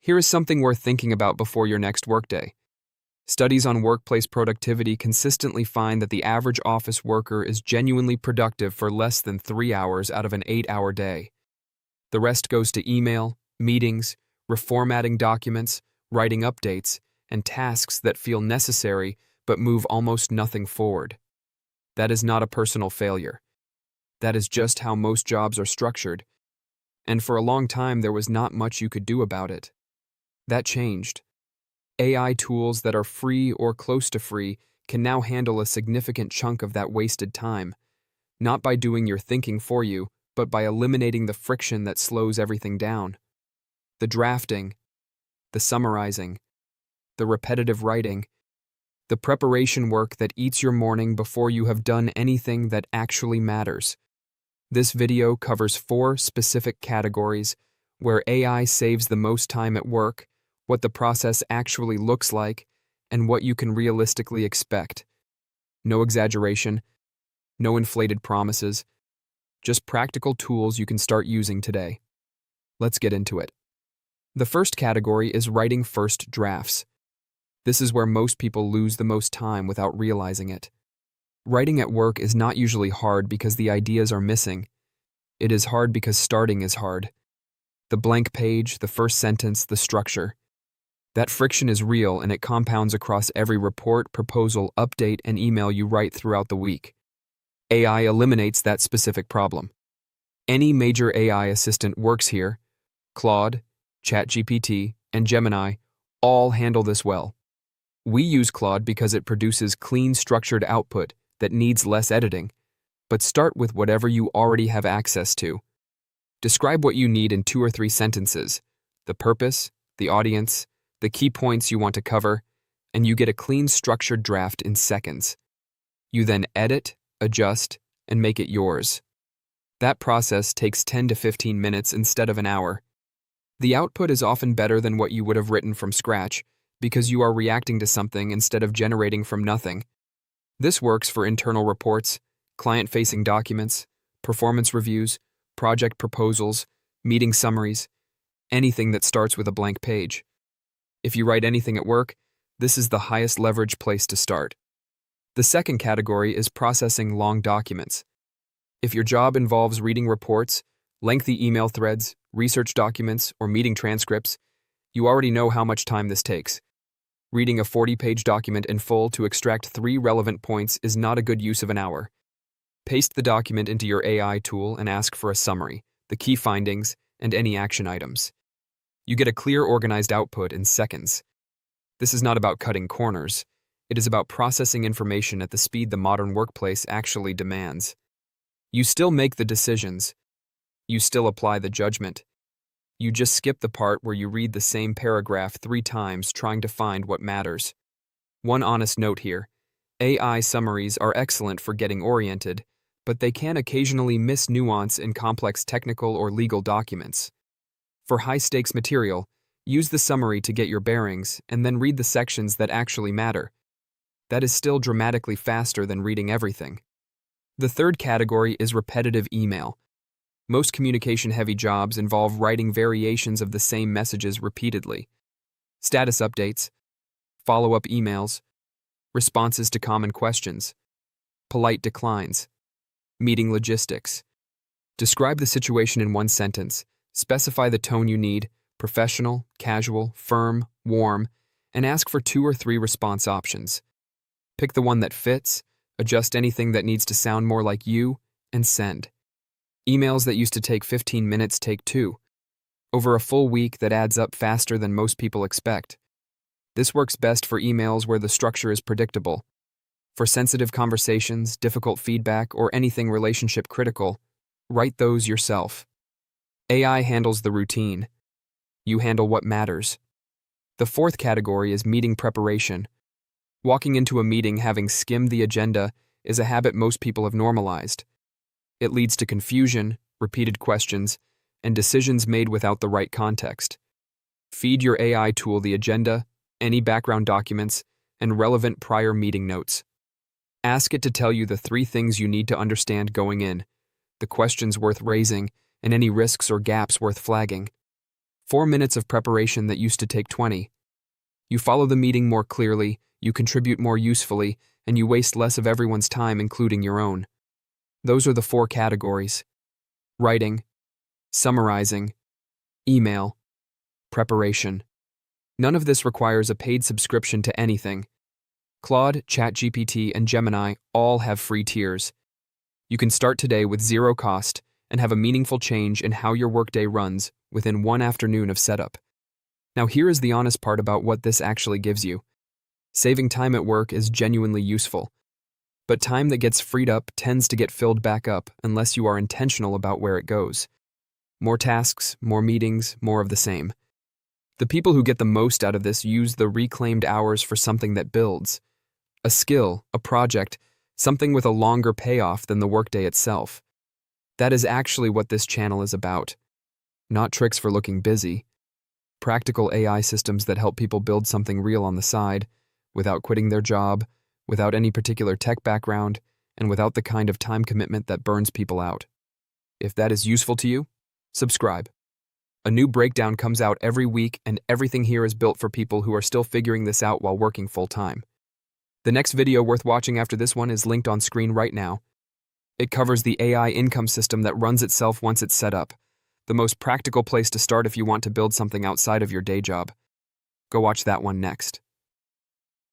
Here is something worth thinking about before your next workday. Studies on workplace productivity consistently find that the average office worker is genuinely productive for less than 3 hours out of an 8-hour day. The rest goes to email, meetings, reformatting documents, writing updates, and tasks that feel necessary but move almost nothing forward. That is not a personal failure. That is just how most jobs are structured, and for a long time there was not much you could do about it. That changed. AI tools that are free or close to free can now handle a significant chunk of that wasted time, not by doing your thinking for you, but by eliminating the friction that slows everything down. The drafting, the summarizing, the repetitive writing, the preparation work that eats your morning before you have done anything that actually matters. This video covers 4 specific categories where AI saves the most time at work, what the process actually looks like, and what you can realistically expect. No exaggeration, no inflated promises, just practical tools you can start using today. Let's get into it. The first category is writing first drafts. This is where most people lose the most time without realizing it. Writing at work is not usually hard because the ideas are missing. It is hard because starting is hard. The blank page, the first sentence, the structure. That friction is real and it compounds across every report, proposal, update, and email you write throughout the week. AI eliminates that specific problem. Any major AI assistant works here. Claude, ChatGPT, and Gemini all handle this well. We use Claude because it produces clean, structured output that needs less editing, but start with whatever you already have access to. Describe what you need in 2 or 3 sentences, the purpose, the audience, the key points you want to cover, and you get a clean, structured draft in seconds. You then edit, adjust, and make it yours. That process takes 10 to 15 minutes instead of an hour. The output is often better than what you would have written from scratch because you are reacting to something instead of generating from nothing. This works for internal reports, client-facing documents, performance reviews, project proposals, meeting summaries, anything that starts with a blank page. If you write anything at work, this is the highest leverage place to start. The second category is processing long documents. If your job involves reading reports, lengthy email threads, research documents, or meeting transcripts, you already know how much time this takes. Reading a 40-page document in full to extract 3 relevant points is not a good use of an hour. Paste the document into your AI tool and ask for a summary, the key findings, and any action items. You get a clear, organized output in seconds. This is not about cutting corners. It is about processing information at the speed the modern workplace actually demands. You still make the decisions. You still apply the judgment. You just skip the part where you read the same paragraph 3 times trying to find what matters. One honest note here. AI summaries are excellent for getting oriented, but they can occasionally miss nuance in complex technical or legal documents. For high-stakes material, use the summary to get your bearings and then read the sections that actually matter. That is still dramatically faster than reading everything. The third category is repetitive email. Most communication-heavy jobs involve writing variations of the same messages repeatedly. Status updates, follow-up emails, responses to common questions, polite declines, meeting logistics. Describe the situation in 1 sentence, specify the tone you need, professional, casual, firm, warm, and ask for 2 or 3 response options. Pick the one that fits, adjust anything that needs to sound more like you, and send. Emails that used to take 15 minutes take 2. Over a full week, that adds up faster than most people expect. This works best for emails where the structure is predictable. For sensitive conversations, difficult feedback, or anything relationship critical, write those yourself. AI handles the routine. You handle what matters. The fourth category is meeting preparation. Walking into a meeting having skimmed the agenda is a habit most people have normalized. It leads to confusion, repeated questions, and decisions made without the right context. Feed your AI tool the agenda, any background documents, and relevant prior meeting notes. Ask it to tell you the 3 things you need to understand going in, the questions worth raising, and any risks or gaps worth flagging. 4 minutes of preparation that used to take 20. You follow the meeting more clearly, you contribute more usefully, and you waste less of everyone's time, including your own. Those are the 4 categories: writing, summarizing, email, preparation. None of this requires a paid subscription to anything. Claude, ChatGPT, and Gemini all have free tiers. You can start today with 0 cost and have a meaningful change in how your workday runs within 1 afternoon of setup. Now here is the honest part about what this actually gives you. Saving time at work is genuinely useful, but time that gets freed up tends to get filled back up unless you are intentional about where it goes. More tasks, more meetings, more of the same. The people who get the most out of this use the reclaimed hours for something that builds. A skill, a project, something with a longer payoff than the workday itself. That is actually what this channel is about. Not tricks for looking busy. Practical AI systems that help people build something real on the side, without quitting their job, without any particular tech background, and without the kind of time commitment that burns people out. If that is useful to you, subscribe. A new breakdown comes out every week, and everything here is built for people who are still figuring this out while working full-time. The next video worth watching after this one is linked on screen right now. It covers the AI income system that runs itself once it's set up, the most practical place to start if you want to build something outside of your day job. Go watch that one next.